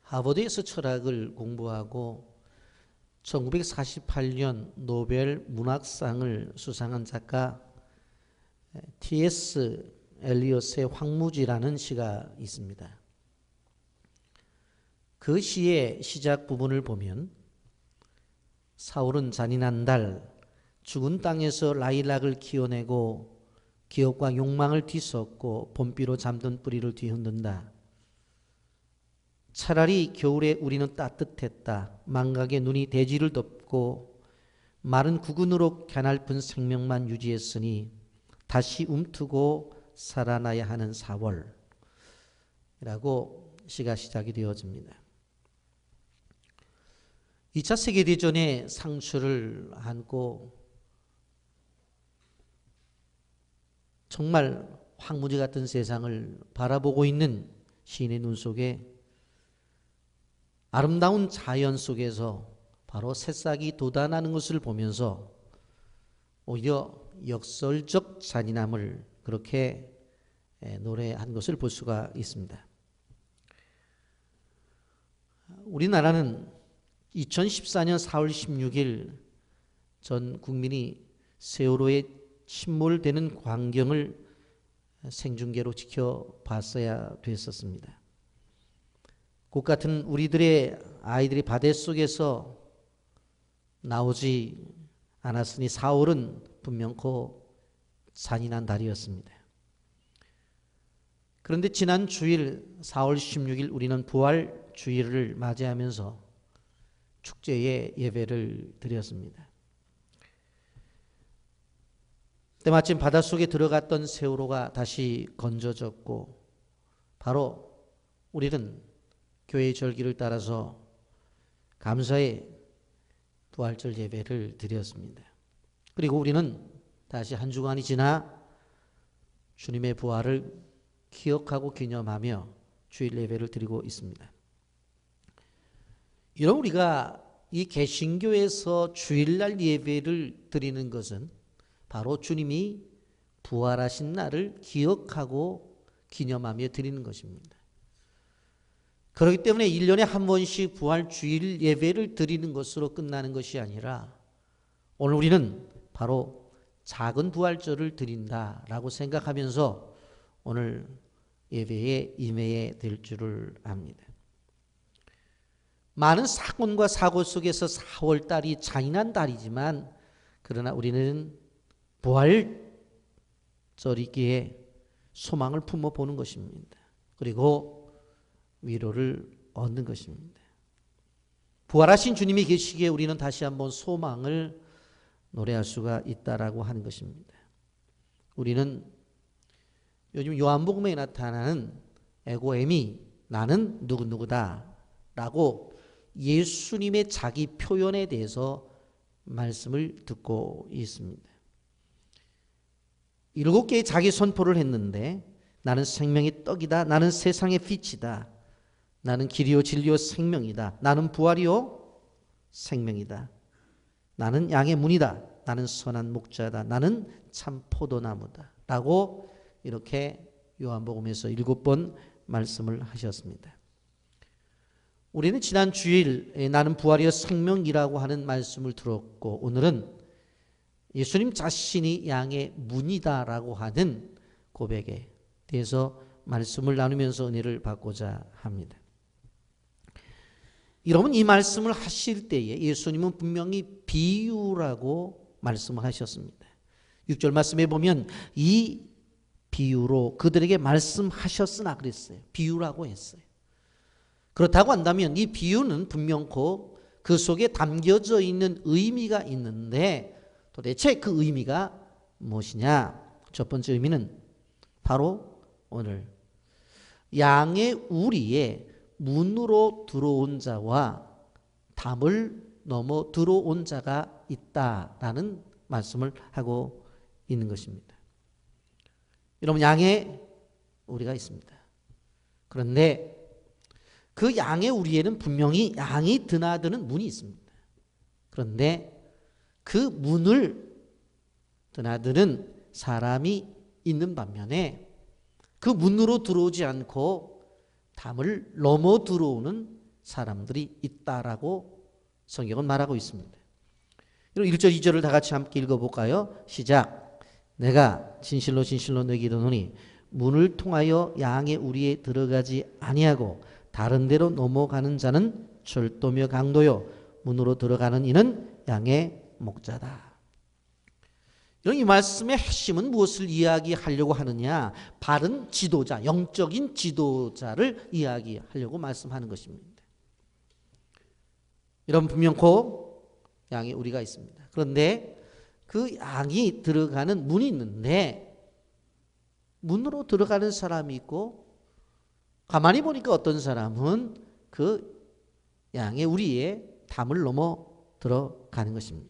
하버드에서 철학을 공부하고 1948년 노벨 문학상을 수상한 작가 T.S. 엘리엇의 황무지라는 시가 있습니다. 그 시의 시작 부분을 보면 사울은 잔인한 달, 죽은 땅에서 라일락을 키워내고 기업과 욕망을 뒤섞고 봄비로 잠든 뿌리를 뒤흔든다. 차라리 겨울에 우리는 따뜻했다. 망각의 눈이 대지를 덮고 마른 구근으로 갸냘픈 생명만 유지했으니 다시 움트고 살아나야 하는 4월 라고 시가 시작이 되어집니다. 2차 세계대전의 상처를 안고 정말 황무지 같은 세상을 바라보고 있는 시인의 눈 속에 아름다운 자연 속에서 바로 새싹이 돋아나는 것을 보면서 오히려 역설적 잔인함을 그렇게 노래한 것을 볼 수가 있습니다. 우리나라는 2014년 4월 16일 전 국민이 세월호에 침몰되는 광경을 생중계로 지켜봤어야 됐었습니다. 곧 같은 우리들의 아이들이 바닷속에서 나오지 않았으니 4월은 분명코 잔인한 달이었습니다. 그런데 지난 주일 4월 16일 우리는 부활 주일을 맞이하면서 축제의 예배를 드렸습니다. 때마침 바닷속에 들어갔던 세월호가 다시 건져졌고 바로 우리는 교회의 절기를 따라서 감사의 부활절 예배를 드렸습니다. 그리고 우리는 다시 한 주간이 지나 주님의 부활을 기억하고 기념하며 주일 예배를 드리고 있습니다. 이런 우리가 이 개신교에서 주일날 예배를 드리는 것은 바로 주님이 부활하신 날을 기억하고 기념하며 드리는 것입니다. 그렇기 때문에 1년에 한 번씩 부활 주일 예배를 드리는 것으로 끝나는 것이 아니라 오늘 우리는 바로 작은 부활절을 드린다라고 생각하면서 오늘 예배에 임해야 될 줄을 압니다. 많은 사건과 사고 속에서 4월달이 잔인한 달이지만 그러나 우리는 부활절이기에 소망을 품어보는 것입니다. 그리고 위로를 얻는 것입니다. 부활하신 주님이 계시기에 우리는 다시 한번 소망을 노래할 수가 있다라고 하는 것입니다. 우리는 요즘 요한복음에 나타나는 에고에미 나는 누구누구다 라고 예수님의 자기 표현에 대해서 말씀을 듣고 있습니다. 7개의 자기 선포를 했는데 나는 생명의 떡이다. 나는 세상의 빛이다. 나는 길이요 진리요 생명이다. 나는 부활이요 생명이다. 나는 양의 문이다. 나는 선한 목자다. 나는 참 포도나무다. 라고 이렇게 요한복음에서 7번 말씀을 하셨습니다. 우리는 지난 주일 나는 부활이요 생명이라고 하는 말씀을 들었고 오늘은 예수님 자신이 양의 문이다라고 하는 고백에 대해서 말씀을 나누면서 은혜를 받고자 합니다. 여러분 이 말씀을 하실 때에 예수님은 분명히 비유라고 말씀을 하셨습니다. 6절 말씀에 보면 이 비유로 그들에게 말씀하셨으나 그랬어요. 비유라고 했어요. 그렇다고 한다면 이 비유는 분명코 그 속에 담겨져 있는 의미가 있는데 도대체 그 의미가 무엇이냐? 첫 번째 의미는 바로 오늘 양의 우리에 문으로 들어온 자와 담을 넘어 들어온 자가 있다라는 말씀을 하고 있는 것입니다. 여러분 양의 우리가 있습니다. 그런데 그 양의 우리에는 분명히 양이 드나드는 문이 있습니다. 그런데 그 문을 드나드는 사람이 있는 반면에 그 문으로 들어오지 않고 담을 넘어 들어오는 사람들이 있다라고 성경은 말하고 있습니다. 1절 2절을 다 같이 함께 읽어볼까요? 시작. 내가 진실로 진실로 너에게 이르노니 문을 통하여 양의 우리에 들어가지 아니하고 다른 데로 넘어가는 자는 절도며 강도요 문으로 들어가는 이는 양의 목자다. 이 말씀의 핵심은 무엇을 이야기하려고 하느냐? 바른 지도자, 영적인 지도자를 이야기하려고 말씀하는 것입니다. 여러분 분명코 양의 우리가 있습니다. 그런데 그 양이 들어가는 문이 있는데 문으로 들어가는 사람이 있고 가만히 보니까 어떤 사람은 그 양의 우리의 담을 넘어 들어가는 것입니다.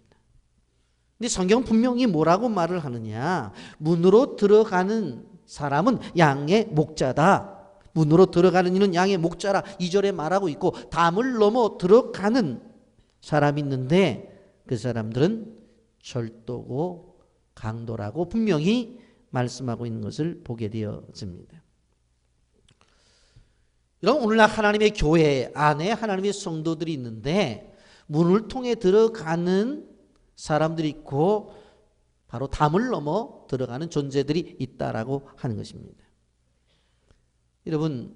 근데 성경은 분명히 뭐라고 말을 하느냐? 문으로 들어가는 사람은 양의 목자다. 문으로 들어가는 이는 양의 목자라 2절에 말하고 있고 담을 넘어 들어가는 사람이 있는데 그 사람들은 절도고 강도라고 분명히 말씀하고 있는 것을 보게 되어집니다. 여러분 오늘날 하나님의 교회 안에 하나님의 성도들이 있는데 문을 통해 들어가는 사람들이 있고 바로 담을 넘어 들어가는 존재들이 있다라고 하는 것입니다. 여러분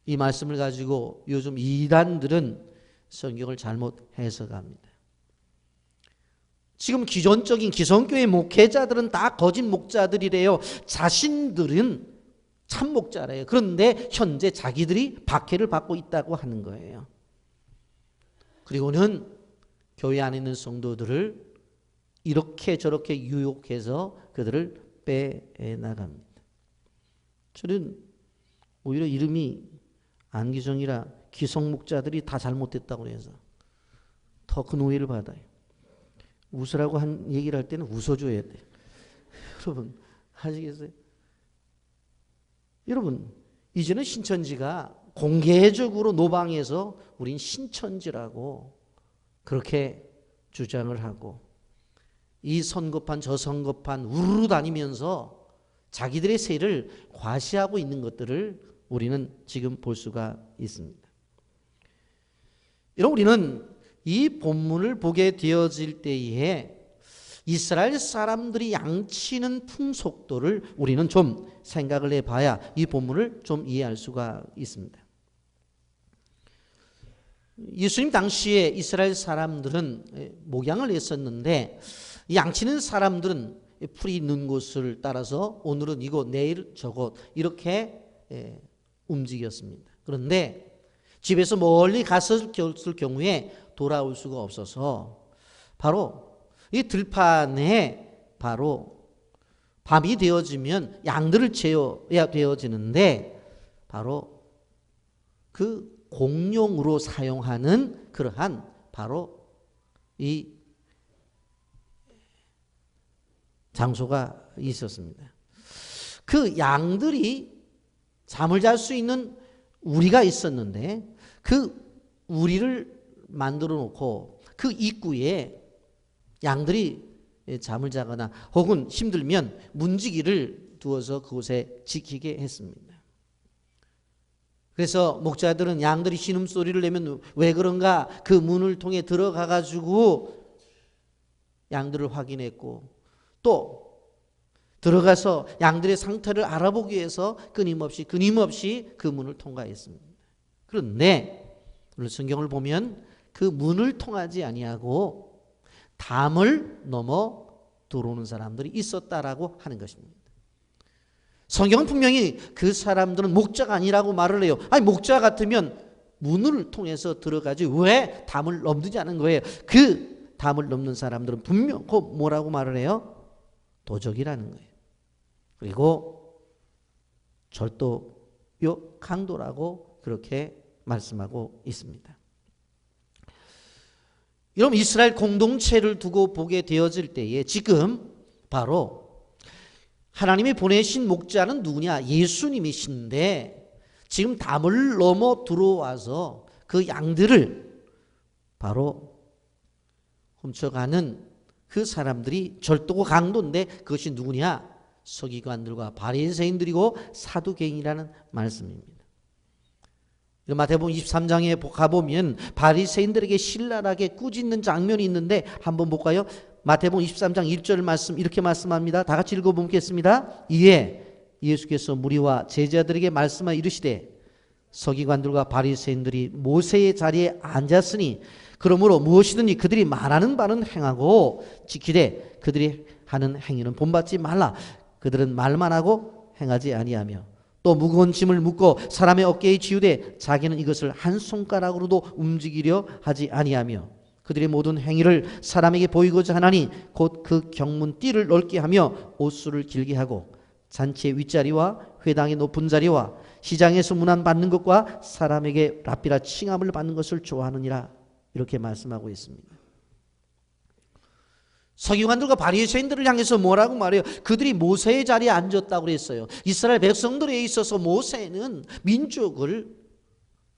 이 말씀을 가지고 요즘 이단들은 성경을 잘못 해석합니다. 지금 기존적인 기성교회 목회자들은 다 거짓 목자들이래요. 자신들은 참 목자래요. 그런데 현재 자기들이 박해를 받고 있다고 하는 거예요. 그리고는 교회 안에 있는 성도들을 이렇게 저렇게 유혹해서 그들을 빼나갑니다. 저는 오히려 이름이 안기성이라 기성목자들이 다 잘못됐다고 해서 더 큰 오해를 받아요. 웃으라고 한 얘기를 할 때는 웃어줘야 돼요. 여러분 아시겠어요? 여러분 이제는 신천지가 공개적으로 노방에서 우린 신천지라고 그렇게 주장을 하고 이 선거판 저 선거판 우르르 다니면서 자기들의 세를 과시하고 있는 것들을 우리는 지금 볼 수가 있습니다. 여러분 우리는 이 본문을 보게 되어질 때에 이스라엘 사람들이 양치는 풍속도를 우리는 좀 생각을 해봐야 이 본문을 좀 이해할 수가 있습니다. 예수님 당시에 이스라엘 사람들은 목양을 했었는데 양치는 사람들은 풀이 있는 곳을 따라서 오늘은 이곳 내일 저곳 이렇게 움직였습니다. 그런데 집에서 멀리 갔을 경우에 돌아올 수가 없어서 바로 이 들판에 바로 밤이 되어지면 양들을 재워야 되어지는데 바로 그 공용으로 사용하는 그러한 바로 이 장소가 있었습니다. 그 양들이 잠을 잘 수 있는 우리가 있었는데 그 우리를 만들어 놓고 그 입구에 양들이 잠을 자거나 혹은 힘들면 문지기를 두어서 그곳에 지키게 했습니다. 그래서 목자들은 양들이 신음소리를 내면 왜 그런가 그 문을 통해 들어가 가지고 양들을 확인했고 또 들어가서 양들의 상태를 알아보기 위해서 끊임없이 그 문을 통과했습니다. 그런데 오늘 성경을 보면 그 문을 통하지 아니하고 담을 넘어 들어오는 사람들이 있었다라고 하는 것입니다. 성경은 분명히 그 사람들은 목자가 아니라고 말을 해요. 아니 목자 같으면 문을 통해서 들어가지 왜 담을 넘지 않은 거예요. 그 담을 넘는 사람들은 분명 뭐라고 말을 해요? 도적이라는 거예요. 그리고 절도요 강도라고 그렇게 말씀하고 있습니다. 여러분 이스라엘 공동체를 두고 보게 되어질 때에 지금 바로 하나님이 보내신 목자는 누구냐? 예수님이신데 지금 담을 넘어 들어와서 그 양들을 바로 훔쳐가는 그 사람들이 절도고 강도인데 그것이 누구냐? 서기관들과 바리새인들이고 사두개인이라는 말씀입니다. 마태복음 23장에 가보면 바리새인들에게 신랄하게 꾸짖는 장면이 있는데 한번 볼까요? 마태복음 23장 1절 말씀 이렇게 말씀합니다. 다 같이 읽어보겠습니다. 이에 예수께서 무리와 제자들에게 말씀하여 이르시되 서기관들과 바리새인들이 모세의 자리에 앉았으니 그러므로 무엇이든지 그들이 말하는 바는 행하고 지키되 그들이 하는 행위는 본받지 말라. 그들은 말만 하고 행하지 아니하며 또 무거운 짐을 묶고 사람의 어깨에 지우되 자기는 이것을 한 손가락으로도 움직이려 하지 아니하며 그들의 모든 행위를 사람에게 보이고자 하나니 곧 그 경문 띠를 넓게 하며 옷수를 길게 하고 잔치의 윗자리와 회당의 높은 자리와 시장에서 문안 받는 것과 사람에게 랍비라 칭함을 받는 것을 좋아하느니라. 이렇게 말씀하고 있습니다. 서기관들과 바리새인들을 향해서 뭐라고 말해요? 그들이 모세의 자리에 앉았다고 그랬어요. 이스라엘 백성들에 있어서 모세는 민족을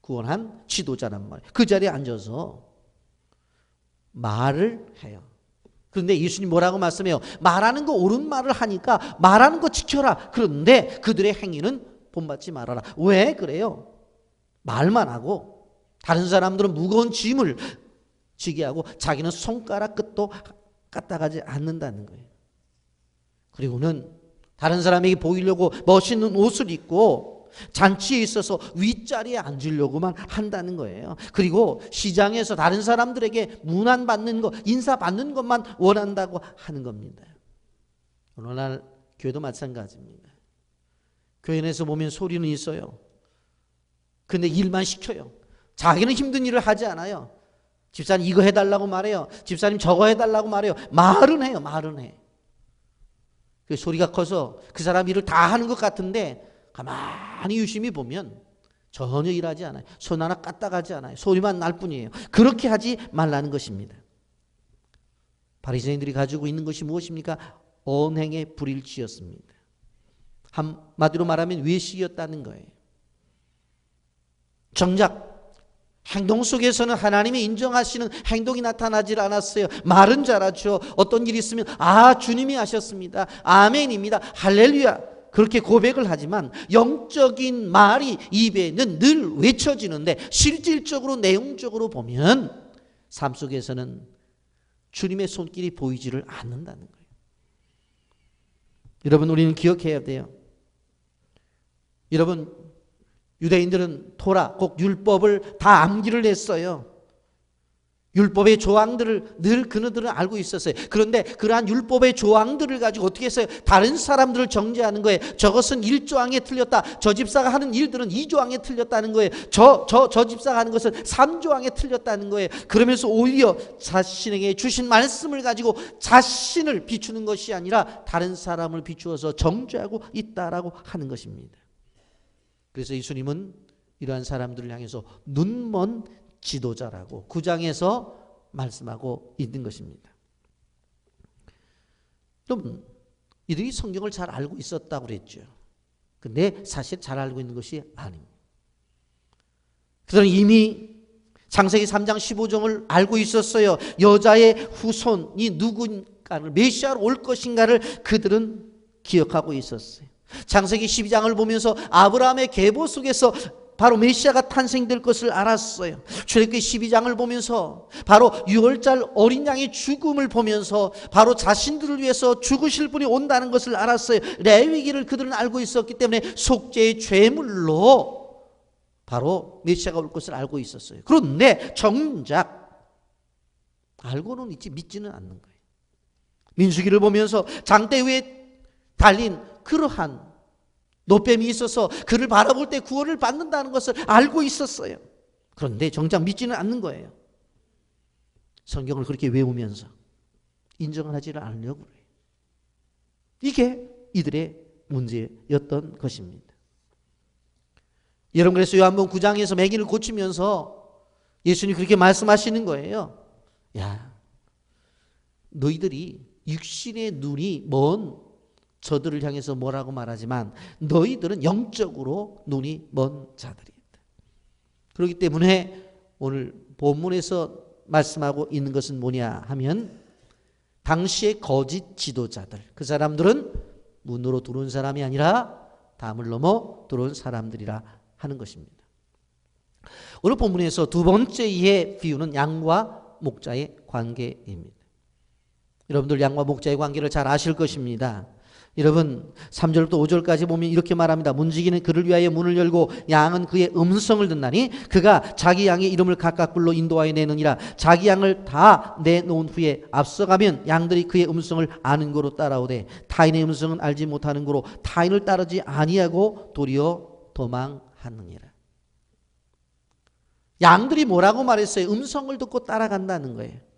구원한 지도자란 말이에요. 그 자리에 앉아서 말을 해요. 그런데 예수님 뭐라고 말씀해요? 말하는 거 옳은 말을 하니까 말하는 거 지켜라. 그런데 그들의 행위는 본받지 말아라. 왜 그래요? 말만 하고 다른 사람들은 무거운 짐을 지게 하고 자기는 손가락 끝도 까딱하지 않는다는 거예요. 그리고는 다른 사람에게 보이려고 멋있는 옷을 입고 잔치에 있어서 윗자리에 앉으려고만 한다는 거예요. 그리고 시장에서 다른 사람들에게 문안 받는 것, 인사 받는 것만 원한다고 하는 겁니다. 오늘날 교회도 마찬가지입니다. 교회 내에서 보면 소리는 있어요. 근데 일만 시켜요. 자기는 힘든 일을 하지 않아요. 집사님 이거 해달라고 말해요. 집사님 저거 해달라고 말해요. 말은 해요. 말은 해. 그 소리가 커서 그 사람 일을 다 하는 것 같은데 가만히 유심히 보면 전혀 일하지 않아요. 손 하나 까딱하지 않아요. 소리만 날 뿐이에요. 그렇게 하지 말라는 것입니다. 바리새인들이 가지고 있는 것이 무엇입니까? 언행의 불일치였습니다. 한마디로 말하면 외식이었다는 거예요. 정작 행동 속에서는 하나님이 인정하시는 행동이 나타나질 않았어요. 말은 잘하죠. 어떤 일이 있으면 주님이 하셨습니다. 아멘입니다. 할렐루야. 그렇게 고백을 하지만 영적인 말이 입에는 늘 외쳐지는데 실질적으로 내용적으로 보면 삶 속에서는 주님의 손길이 보이지를 않는다는 거예요. 여러분 우리는 기억해야 돼요. 여러분 유대인들은 토라, 꼭 율법을 다 암기를 했어요. 율법의 조항들을 늘 그들은 알고 있었어요. 그런데 그러한 율법의 조항들을 가지고 어떻게 했어요? 다른 사람들을 정죄하는 거예요. 저것은 1조항에 틀렸다. 저 집사가 하는 일들은 2조항에 틀렸다는 거예요. 저 집사가 하는 것은 3조항에 틀렸다는 거예요. 그러면서 오히려 자신에게 주신 말씀을 가지고 자신을 비추는 것이 아니라 다른 사람을 비추어서 정죄하고 있다라고 하는 것입니다. 그래서 예수님은 이러한 사람들을 향해서 눈먼 지도자라고 9장에서 말씀하고 있는 것입니다. 여러분, 이들이 성경을 잘 알고 있었다고 그랬죠. 근데 사실 잘 알고 있는 것이 아닙니다. 그들은 이미 창세기 3장 15절을 알고 있었어요. 여자의 후손이 누군가를 메시아로 올 것인가를 그들은 기억하고 있었어요. 창세기 12장을 보면서 아브라함의 계보 속에서 바로 메시아가 탄생될 것을 알았어요. 출애굽기 12장을 보면서 바로 6월절 어린 양의 죽음을 보면서 바로 자신들을 위해서 죽으실 분이 온다는 것을 알았어요. 레위기를 그들은 알고 있었기 때문에 속죄의 죄물로 바로 메시아가 올 것을 알고 있었어요. 그런데 정작 알고는 있지 믿지는 않는 거예요. 민수기를 보면서 장대 위에 달린 그러한 노뱀이 있어서 그를 바라볼 때 구원을 받는다는 것을 알고 있었어요. 그런데 정작 믿지는 않는 거예요. 성경을 그렇게 외우면서 인정을 하지를 않으려고 그래요. 이게 이들의 문제였던 것입니다. 여러분 그래서 요한복음 9장에서 맹인을 고치면서 예수님이 그렇게 말씀하시는 거예요. 야, 너희들이 육신의 눈이 먼 저들을 향해서 뭐라고 말하지만 너희들은 영적으로 눈이 먼 자들이다. 그렇기 때문에 오늘 본문에서 말씀하고 있는 것은 뭐냐 하면 당시의 거짓 지도자들, 그 사람들은 문으로 들어온 사람이 아니라 담을 넘어 들어온 사람들이라 하는 것입니다. 오늘 본문에서 두 번째의 비유는 양과 목자의 관계입니다. 여러분들 양과 목자의 관계를 잘 아실 것입니다. 여러분 3절부터 5절까지 보면 이렇게 말합니다. 문지기는 그를 위하여 문을 열고 양은 그의 음성을 듣나니 그가 자기 양의 이름을 각각 불러 인도하여 내느니라. 자기 양을 다 내놓은 후에 앞서가면 양들이 그의 음성을 아는 고로 따라오되 타인의 음성은 알지 못하는 고로 타인을 따르지 아니하고 도리어 도망하느니라. 양들이 뭐라고 말했어요? 음성을 듣고 따라간다는 거예요.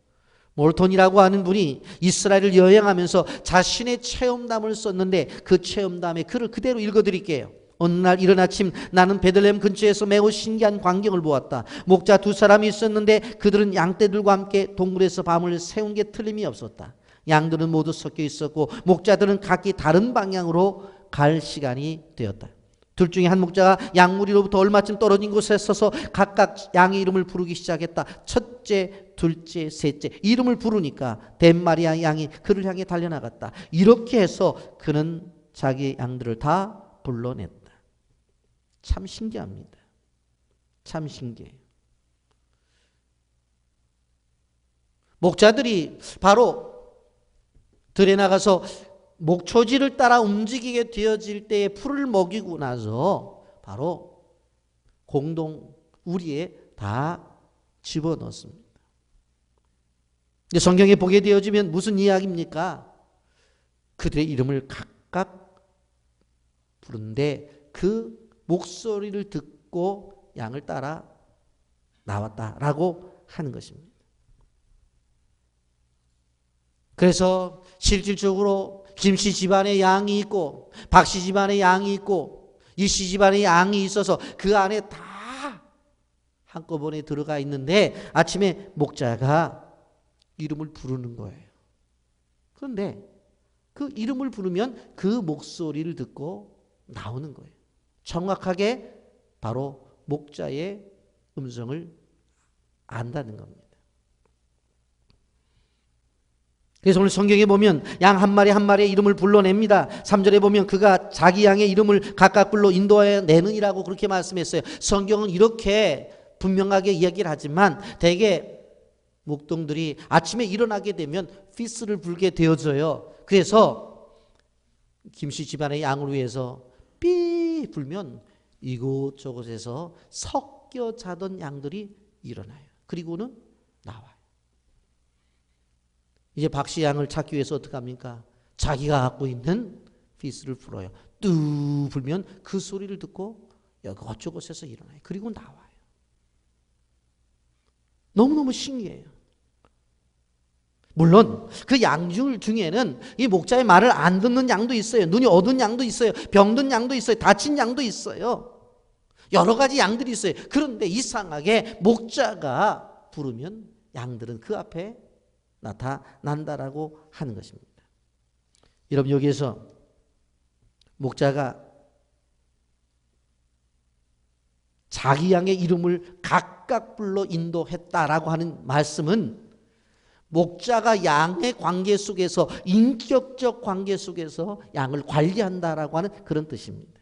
몰톤이라고 하는 분이 이스라엘을 여행하면서 자신의 체험담을 썼는데 그 체험담의 글을 그대로 읽어드릴게요. 어느 날 이른 아침 나는 베들레헴 근처에서 매우 신기한 광경을 보았다. 목자 두 사람이 있었는데 그들은 양떼들과 함께 동굴에서 밤을 새운 게 틀림이 없었다. 양들은 모두 섞여 있었고 목자들은 각기 다른 방향으로 갈 시간이 되었다. 둘 중에 한 목자가 양무리로부터 얼마쯤 떨어진 곳에 서서 각각 양의 이름을 부르기 시작했다. 첫째, 둘째, 셋째 이름을 부르니까 댓마리아 양이 그를 향해 달려나갔다. 이렇게 해서 그는 자기의 양들을 다 불러냈다. 참 신기합니다. 참 신기해요. 목자들이 바로 들에 나가서 목초지를 따라 움직이게 되어질 때에 풀을 먹이고 나서 바로 공동 우리에 다 집어넣습니다. 근데 성경에 보게 되어지면 무슨 이야기입니까? 그들의 이름을 각각 부르는데 그 목소리를 듣고 양을 따라 나왔다라고 하는 것입니다. 그래서 실질적으로 김씨 집안에 양이 있고 박씨 집안에 양이 있고 이씨 집안에 양이 있어서 그 안에 다 한꺼번에 들어가 있는데 아침에 목자가 이름을 부르는 거예요. 그런데 그 이름을 부르면 그 목소리를 듣고 나오는 거예요. 정확하게 바로 목자의 음성을 안다는 겁니다. 그래서 오늘 성경에 보면 양 한 마리 한 마리의 이름을 불러냅니다. 3절에 보면 그가 자기 양의 이름을 각각 불러 인도하여 내느니라고 그렇게 말씀했어요. 성경은 이렇게 분명하게 이야기를 하지만 대개 목동들이 아침에 일어나게 되면 피스를 불게 되어져요. 그래서 김씨 집안의 양을 위해서 삐 불면 이곳저곳에서 섞여 자던 양들이 일어나요. 그리고는 나와요. 이제 박씨 양을 찾기 위해서 어떻게 합니까? 자기가 갖고 있는 피스를 불어요. 뚜 불면 그 소리를 듣고 이곳저곳에서 일어나요. 그리고 나와요. 너무너무 신기해요. 물론 그 양들 중에는 이 목자의 말을 안 듣는 양도 있어요. 눈이 어두운 양도 있어요. 병든 양도 있어요. 다친 양도 있어요. 여러 가지 양들이 있어요. 그런데 이상하게 목자가 부르면 양들은 그 앞에 나타난다라고 하는 것입니다. 여러분 여기에서 목자가 자기 양의 이름을 각각 불러 인도했다라고 하는 말씀은 목자가 양의 관계 속에서 인격적 관계 속에서 양을 관리한다라고 하는 그런 뜻입니다.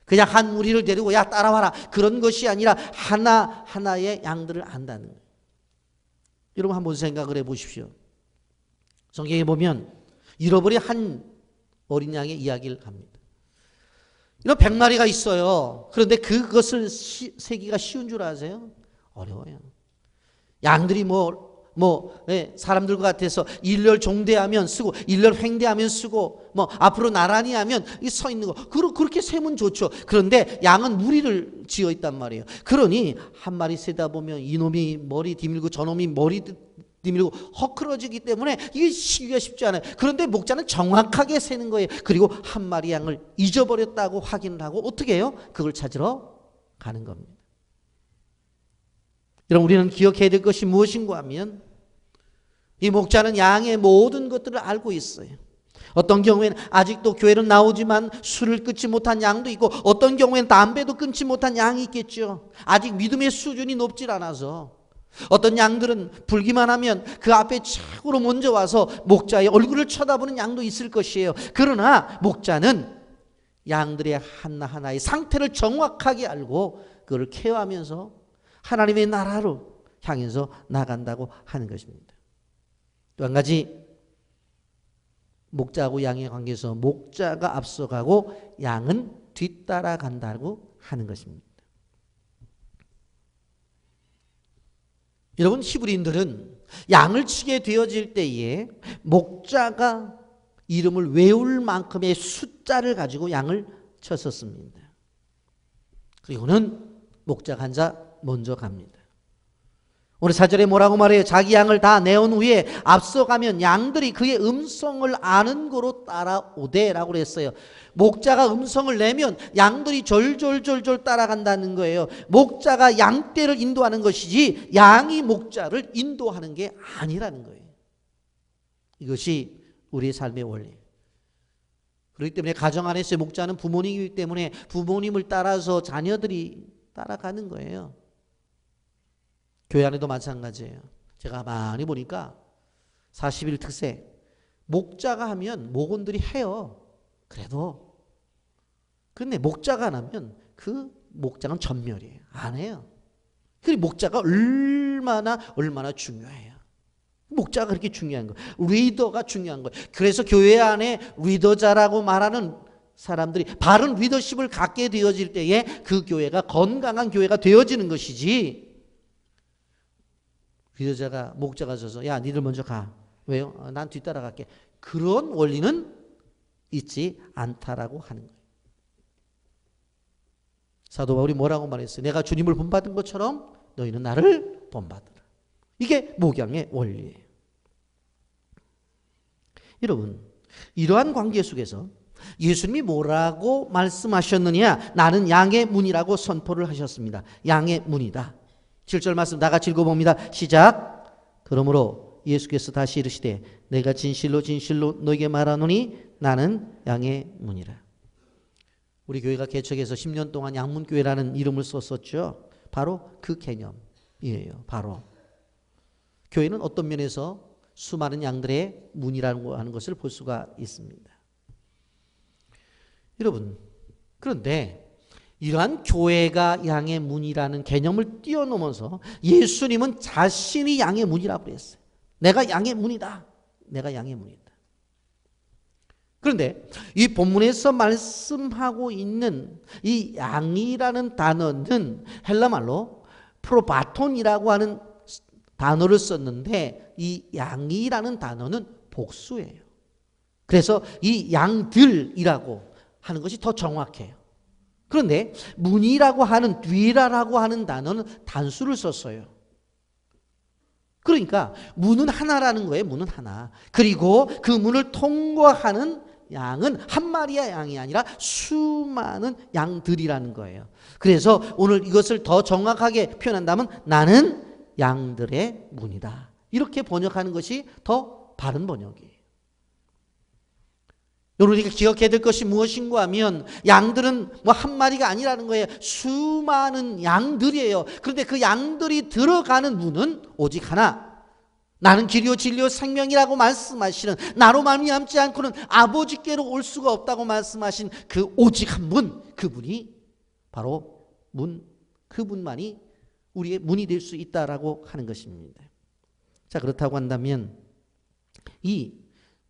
그냥 한 무리를 데리고 야 따라와라 그런 것이 아니라 하나하나의 양들을 안다는 거예요. 여러분 한번 생각을 해보십시오. 성경에 보면 잃어버린 한 어린 양의 이야기를 합니다. 이런 100마리가 있어요. 그런데 그것을 세기가 쉬운 줄 아세요? 어려워요. 양들이 사람들 같아서 일렬 종대하면 쓰고 일렬 횡대하면 쓰고 앞으로 나란히 하면 서 있는 거 그렇게 세면 좋죠. 그런데 양은 무리를 지어 있단 말이에요. 그러니 한 마리 세다 보면 이놈이 머리 디밀고 저놈이 머리 디밀고 허클어지기 때문에 이게 시기가 쉽지 않아요. 그런데 목자는 정확하게 세는 거예요. 그리고 한 마리 양을 잊어버렸다고 확인을 하고 어떻게 해요? 그걸 찾으러 가는 겁니다. 여러분 우리는 기억해야 될 것이 무엇인가 하면 이 목자는 양의 모든 것들을 알고 있어요. 어떤 경우에는 아직도 교회는 나오지만 술을 끊지 못한 양도 있고 어떤 경우에는 담배도 끊지 못한 양이 있겠죠. 아직 믿음의 수준이 높질 않아서 어떤 양들은 불기만 하면 그 앞에 최고로 먼저 와서 목자의 얼굴을 쳐다보는 양도 있을 것이에요. 그러나 목자는 양들의 하나하나의 상태를 정확하게 알고 그걸 케어하면서 하나님의 나라로 향해서 나간다고 하는 것입니다. 또 한 가지, 목자하고 양의 관계에서 목자가 앞서가고 양은 뒤따라간다고 하는 것입니다. 여러분, 히브리인들은 양을 치게 되어질 때에 목자가 이름을 외울 만큼의 숫자를 가지고 양을 쳤었습니다. 그리고는 목자가 앉아 먼저 갑니다. 오늘 4절에 뭐라고 말해요? 자기 양을 다 내온 후에 앞서가면 양들이 그의 음성을 아는 거로 따라오대라고 그랬어요. 목자가 음성을 내면 양들이 졸졸졸졸 따라간다는 거예요. 목자가 양떼를 인도하는 것이지 양이 목자를 인도하는 게 아니라는 거예요. 이것이 우리의 삶의 원리. 그렇기 때문에 가정 안에서의 목자는 부모님이기 때문에 부모님을 따라서 자녀들이 따라가는 거예요. 교회 안에도 마찬가지예요. 제가 많이 보니까 40일 특세 목자가 하면 목원들이 해요. 그런데 목자가 안 하면 그 목장은 전멸이에요. 안 해요. 그리고 목자가 얼마나 중요해요. 목자가 그렇게 중요한 거예요. 리더가 중요한 거예요. 그래서 교회 안에 리더자라고 말하는 사람들이 바른 리더십을 갖게 되어질 때에 그 교회가 건강한 교회가 되어지는 것이지, 리더자가 목자가 져서 야 니들 먼저 가. 왜요? 난 뒤따라갈게. 그런 원리는 있지 않다라고 하는 거예요. 사도 바울이 뭐라고 말했어요? 내가 주님을 본받은 것처럼 너희는 나를 본받으라. 이게 목양의 원리예요. 여러분, 이러한 관계 속에서 예수님이 뭐라고 말씀하셨느냐? 나는 양의 문이라고 선포를 하셨습니다. 양의 문이다. 7절 말씀 다 같이 읽어봅니다. 시작. 그러므로 예수께서 다시 이르시되 내가 진실로 진실로 너에게 말하노니 나는 양의 문이라. 우리 교회가 개척해서 10년 동안 양문교회라는 이름을 썼었죠. 바로 그 개념이에요. 바로 교회는 어떤 면에서 수많은 양들의 문이라고 하는 것을 볼 수가 있습니다. 여러분, 그런데 이러한 교회가 양의 문이라는 개념을 뛰어넘어서 예수님은 자신이 양의 문이라고 그랬어요. 내가 양의 문이다. 내가 양의 문이다. 그런데 이 본문에서 말씀하고 있는 이 양이라는 단어는 헬라말로 프로바톤이라고 하는 단어를 썼는데 이 양이라는 단어는 복수예요. 그래서 이 양들이라고 하는 것이 더 정확해요. 그런데 문이라고 하는 뒤라라고 하는 단어는 단수를 썼어요. 그러니까 문은 하나라는 거예요. 문은 하나. 그리고 그 문을 통과하는 양은 한 마리의 양이 아니라 수많은 양들이라는 거예요. 그래서 오늘 이것을 더 정확하게 표현한다면 나는 양들의 문이다. 이렇게 번역하는 것이 더 바른 번역이에요. 여러분이 기억해야 될 것이 무엇인가 하면 양들은 뭐 한 마리가 아니라는 거예요. 수많은 양들이에요. 그런데 그 양들이 들어가는 문은 오직 하나. 나는 길이요 진리요 생명이라고 말씀하시는, 나로 말미암지 않고는 아버지께로 올 수가 없다고 말씀하신 그 오직 한 문, 그분이 바로 문, 그분만이 우리의 문이 될 수 있다라고 하는 것입니다. 자, 그렇다고 한다면 이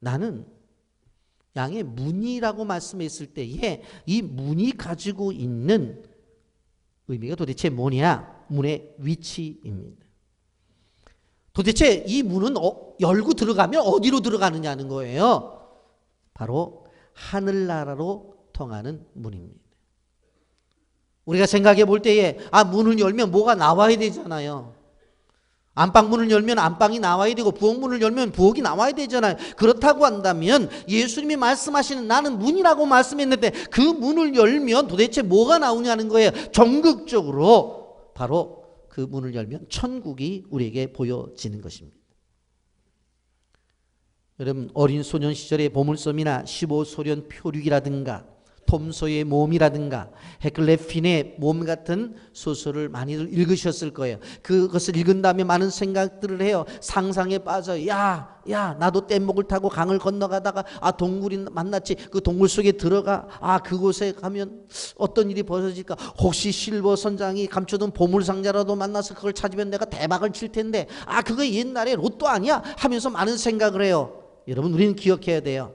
나는 양의 문이라고 말씀했을 때에 이 문이 가지고 있는 의미가 도대체 뭐냐? 문의 위치입니다. 도대체 이 문은 열고 들어가면 어디로 들어가느냐는 거예요. 바로 하늘나라로 통하는 문입니다. 우리가 생각해 볼 때에 문을 열면 뭐가 나와야 되잖아요. 안방문을 열면 안방이 나와야 되고 부엌문을 열면 부엌이 나와야 되잖아요. 그렇다고 한다면 예수님이 말씀하시는 나는 문이라고 말씀했는데 그 문을 열면 도대체 뭐가 나오냐는 거예요. 전극적으로 바로 그 문을 열면 천국이 우리에게 보여지는 것입니다. 여러분, 어린 소년 시절의 보물섬이나 15소년 표류기라든가 톰 소의 몸이라든가 헤클레핀의 몸 같은 소설을 많이들 읽으셨을 거예요. 그것을 읽은 다음에 많은 생각들을 해요. 상상에 빠져요. 야, 나도 뗏목을 타고 강을 건너가다가 동굴이 만났지. 그 동굴 속에 들어가. 그곳에 가면 어떤 일이 벌어질까? 혹시 실버 선장이 감춰둔 보물 상자라도 만나서 그걸 찾으면 내가 대박을 칠 텐데. 그거 옛날에 로또 아니야? 하면서 많은 생각을 해요. 여러분, 우리는 기억해야 돼요.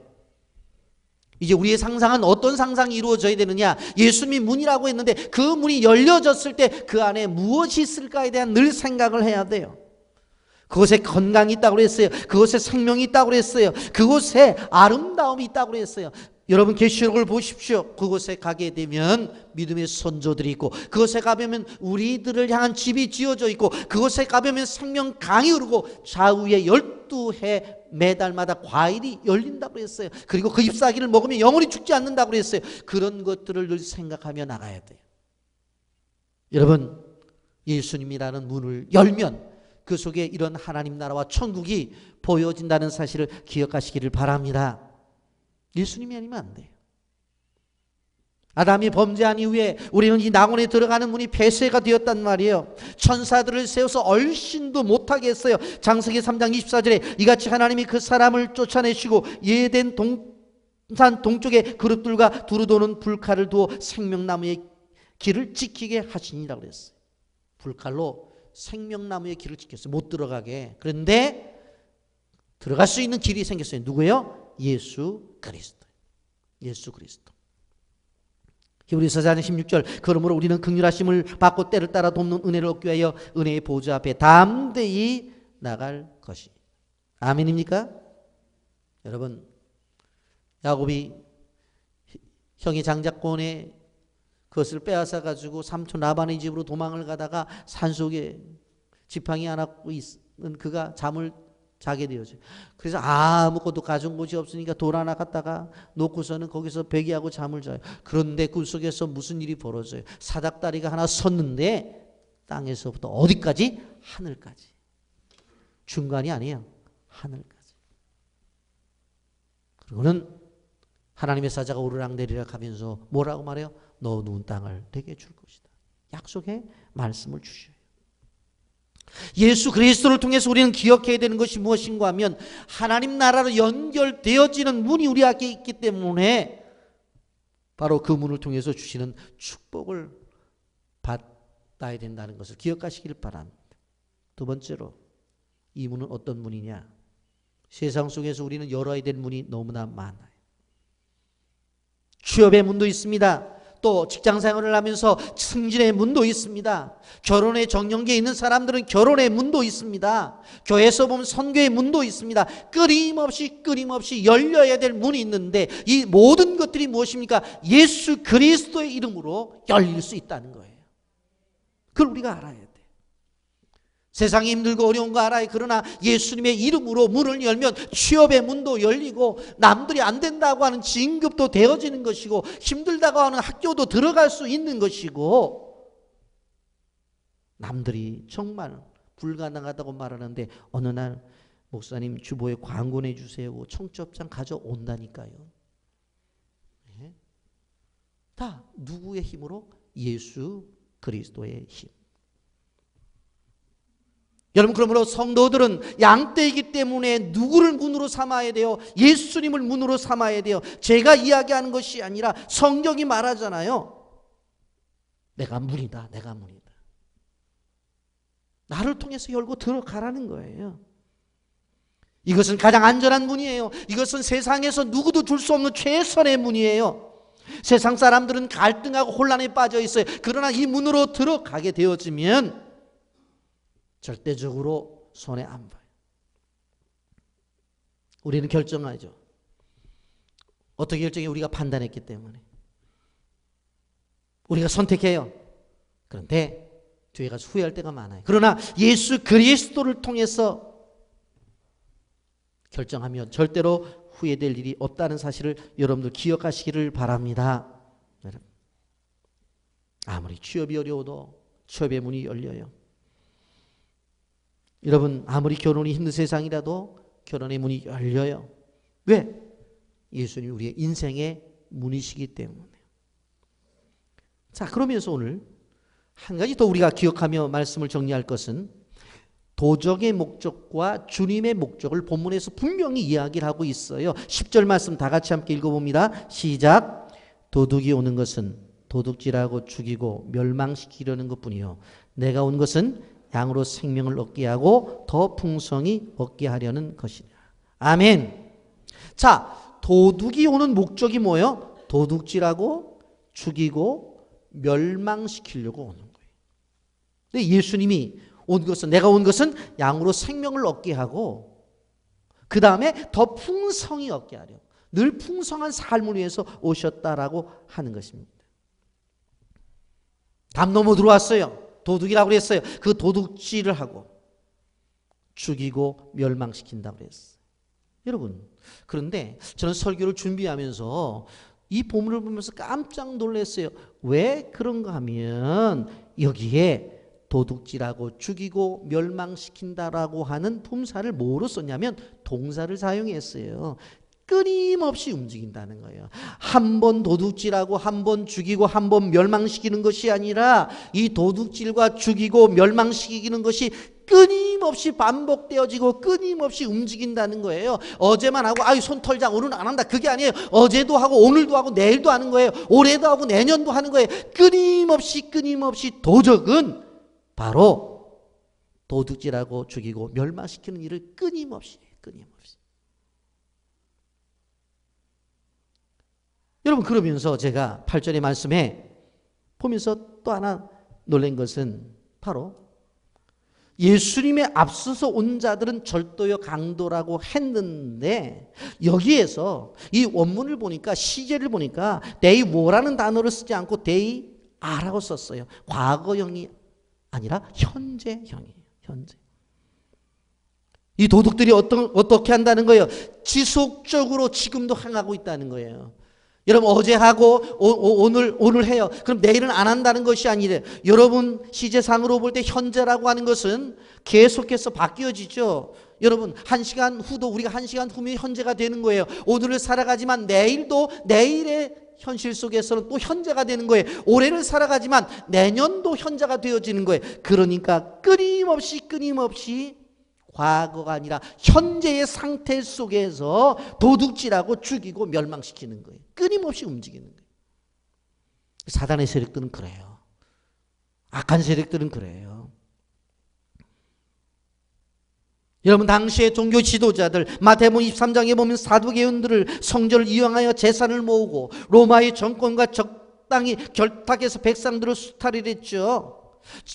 이제 우리의 상상은 어떤 상상이 이루어져야 되느냐? 예수님이 문이라고 했는데 그 문이 열려졌을 때 그 안에 무엇이 있을까에 대한 늘 생각을 해야 돼요. 그곳에 건강이 있다고 그랬어요. 그곳에 생명이 있다고 그랬어요. 그곳에 아름다움이 있다고 그랬어요. 여러분 계시록을 보십시오. 그곳에 가게 되면 믿음의 선조들이 있고, 그곳에 가면 우리들을 향한 집이 지어져 있고, 그곳에 가면 생명 강이 흐르고 좌우에 12해 매달마다 과일이 열린다고 했어요. 그리고 그 잎사귀를 먹으면 영원히 죽지 않는다고 그랬어요. 그런 것들을 늘 생각하며 나가야 돼요. 여러분, 예수님이라는 문을 열면 그 속에 이런 하나님 나라와 천국이 보여진다는 사실을 기억하시기를 바랍니다. 예수님이 아니면 안 돼요. 아담이 범죄한 이후에 우리는 이 낙원에 들어가는 문이 폐쇄가 되었단 말이에요. 천사들을 세워서 얼씬도 못하게 했어요. 창세기 3장 24절에 이같이 하나님이 그 사람을 쫓아내시고 에덴 동산 동쪽에 그룹들과 두루 도는 불칼을 두어 생명나무의 길을 지키게 하시니라 그랬어요. 불칼로 생명나무의 길을 지켰어요. 못 들어가게. 그런데 들어갈 수 있는 길이 생겼어요. 누구예요? 예수 그리스도. 예수 그리스도. 히브리서 4장 16절, 그러므로 우리는 긍휼하심을 받고 때를 따라 돕는 은혜를 얻기 위하여 은혜의 보좌 앞에 담대히 나갈 것이. 아멘입니까? 여러분, 야곱이 형의 장자권에 그것을 빼앗아 가지고 삼촌 라반의 집으로 도망을 가다가 산속에 지팡이 하나 있는 그가 잠을 자게 되어져요. 그래서 아무것도 가져온 곳이 없으니까 돌 하나 갖다가 놓고서는 거기서 베개하고 잠을 자요. 그런데 그 속에서 무슨 일이 벌어져요? 사닥다리가 하나 섰는데 땅에서부터 어디까지? 하늘까지. 중간이 아니에요. 하늘까지. 그리고는 하나님의 사자가 오르락내리락 하면서 뭐라고 말해요? 너 누운 땅을 내게 줄 것이다. 약속의 말씀을 주셔요. 예수 그리스도를 통해서 우리는 기억해야 되는 것이 무엇인가 하면 하나님 나라로 연결되어지는 문이 우리 앞에 있기 때문에 바로 그 문을 통해서 주시는 축복을 받아야 된다는 것을 기억하시길 바랍니다. 두 번째로, 이 문은 어떤 문이냐? 세상 속에서 우리는 열어야 될 문이 너무나 많아요. 취업의 문도 있습니다. 또 직장생활을 하면서 승진의 문도 있습니다. 결혼의 정년기에 있는 사람들은 결혼의 문도 있습니다. 교회에서 보면 선교의 문도 있습니다. 끊임없이 열려야 될 문이 있는데 이 모든 것들이 무엇입니까? 예수 그리스도의 이름으로 열릴 수 있다는 거예요. 그걸 우리가 알아야 돼요. 세상이 힘들고 어려운 거 알아요. 그러나 예수님의 이름으로 문을 열면 취업의 문도 열리고 남들이 안 된다고 하는 진급도 되어지는 것이고 힘들다고 하는 학교도 들어갈 수 있는 것이고 남들이 정말 불가능하다고 말하는데 어느 날 목사님 주보에 광고 내주세요. 청첩장 가져온다니까요. 네? 다 누구의 힘으로? 예수 그리스도의 힘. 여러분, 그러므로 성도들은 양떼이기 때문에 누구를 문으로 삼아야 돼요? 예수님을 문으로 삼아야 돼요. 제가 이야기하는 것이 아니라 성경이 말하잖아요. 내가 문이다. 내가 문이다. 나를 통해서 열고 들어가라는 거예요. 이것은 가장 안전한 문이에요. 이것은 세상에서 누구도 줄 수 없는 최선의 문이에요. 세상 사람들은 갈등하고 혼란에 빠져 있어요. 그러나 이 문으로 들어가게 되어지면 절대적으로 손해 안 봐요. 우리는 결정하죠. 어떻게 결정해? 우리가 판단했기 때문에. 우리가 선택해요. 그런데 뒤에 가서 후회할 때가 많아요. 그러나 예수 그리스도를 통해서 결정하면 절대로 후회될 일이 없다는 사실을 여러분들 기억하시기를 바랍니다. 아무리 취업이 어려워도 취업의 문이 열려요. 여러분, 아무리 결혼이 힘든 세상이라도 결혼의 문이 열려요. 왜? 예수님이 우리의 인생의 문이시기 때문에. 자, 그러면서 오늘 한 가지 더 우리가 기억하며 말씀을 정리할 것은 도적의 목적과 주님의 목적을 본문에서 분명히 이야기를 하고 있어요. 10절 말씀 다 같이 함께 읽어봅니다. 시작. 도둑이 오는 것은 도둑질하고 죽이고 멸망시키려는 것뿐이요 내가 온 것은 양으로 생명을 얻게 하고 더 풍성히 얻게 하려는 것이냐. 아멘. 자, 도둑이 오는 목적이 뭐예요? 도둑질하고 죽이고 멸망시키려고 오는 거예요. 근데 예수님이 온 것은, 내가 온 것은 양으로 생명을 얻게 하고 그 다음에 더 풍성히 얻게 하려, 늘 풍성한 삶을 위해서 오셨다라고 하는 것입니다. 담 넘어 들어왔어요. 도둑이라고 그랬어요. 그 도둑질을 하고 죽이고 멸망시킨다고 그랬어요. 여러분, 그런데 저는 설교를 준비하면서 이 본문을 보면서 깜짝 놀랐어요. 왜 그런가 하면 여기에 도둑질하고 죽이고 멸망시킨다라고 하는 품사를 뭐로 썼냐면 동사를 사용했어요. 끊임없이 움직인다는 거예요. 한 번 도둑질하고 한 번 죽이고 한 번 멸망시키는 것이 아니라 이 도둑질과 죽이고 멸망시키는 것이 끊임없이 반복되어지고 끊임없이 움직인다는 거예요. 어제만 하고 아유 손 털자 오늘은 안 한다 그게 아니에요. 어제도 하고 오늘도 하고 내일도 하는 거예요. 올해도 하고 내년도 하는 거예요. 끊임없이 도적은 바로 도둑질하고 죽이고 멸망시키는 일을 끊임없이. 여러분, 그러면서 제가 8절의 말씀에 보면서 또 하나 놀란 것은 바로 예수님의 앞서서 온 자들은 절도요 강도라고 했는데 여기에서 이 원문을 보니까, 시제를 보니까 they were라는 단어를 쓰지 않고 they are라고 썼어요. 과거형이 아니라 현재형이에요. 현재. 이 도둑들이 어떻게 한다는 거예요? 지속적으로 지금도 행하고 있다는 거예요. 여러분, 어제 하고 오늘 해요. 그럼 내일은 안 한다는 것이 아니래. 여러분, 시제상으로 볼 때 현재라고 하는 것은 계속해서 바뀌어지죠. 여러분, 1시간 후도 우리가 1시간 후면 현재가 되는 거예요. 오늘을 살아가지만 내일도 내일의 현실 속에서는 또 현재가 되는 거예요. 올해를 살아가지만 내년도 현재가 되어지는 거예요. 그러니까 끊임없이 과거가 아니라 현재의 상태 속에서 도둑질하고 죽이고 멸망시키는 거예요. 끊임없이 움직이는 거예요. 사단의 세력들은 그래요. 악한 세력들은 그래요. 여러분, 당시의 종교 지도자들, 마태복음 23장에 보면 사두개인들을 성전을 이용하여 재산을 모으고 로마의 정권과 적당히 결탁해서 백성들을 수탈을 했죠.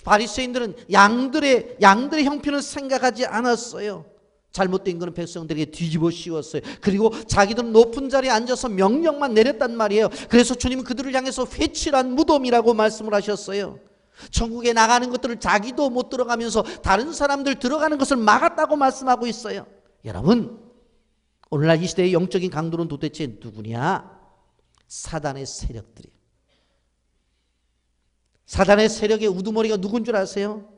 바리새인들은 양들의 형편을 생각하지 않았어요. 잘못된 것은 백성들에게 뒤집어 씌웠어요. 그리고 자기들은 높은 자리에 앉아서 명령만 내렸단 말이에요. 그래서 주님은 그들을 향해서 회칠한 무덤이라고 말씀을 하셨어요. 천국에 나가는 것들을 자기도 못 들어가면서 다른 사람들 들어가는 것을 막았다고 말씀하고 있어요. 여러분, 오늘날 이 시대의 영적인 강도는 도대체 누구냐? 사단의 세력들이에요. 사단의 세력의 우두머리가 누군 줄 아세요?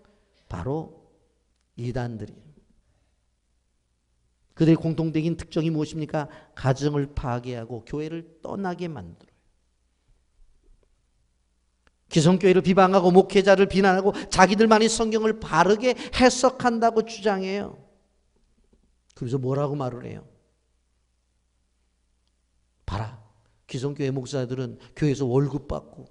바로 이단들이에요. 그들의 공통적인 특징이 무엇입니까? 가정을 파괴하고 교회를 떠나게 만들어요. 기성교회를 비방하고 목회자를 비난하고 자기들만이 성경을 바르게 해석한다고 주장해요. 그래서 뭐라고 말을 해요? 봐라, 기성교회 목사들은 교회에서 월급 받고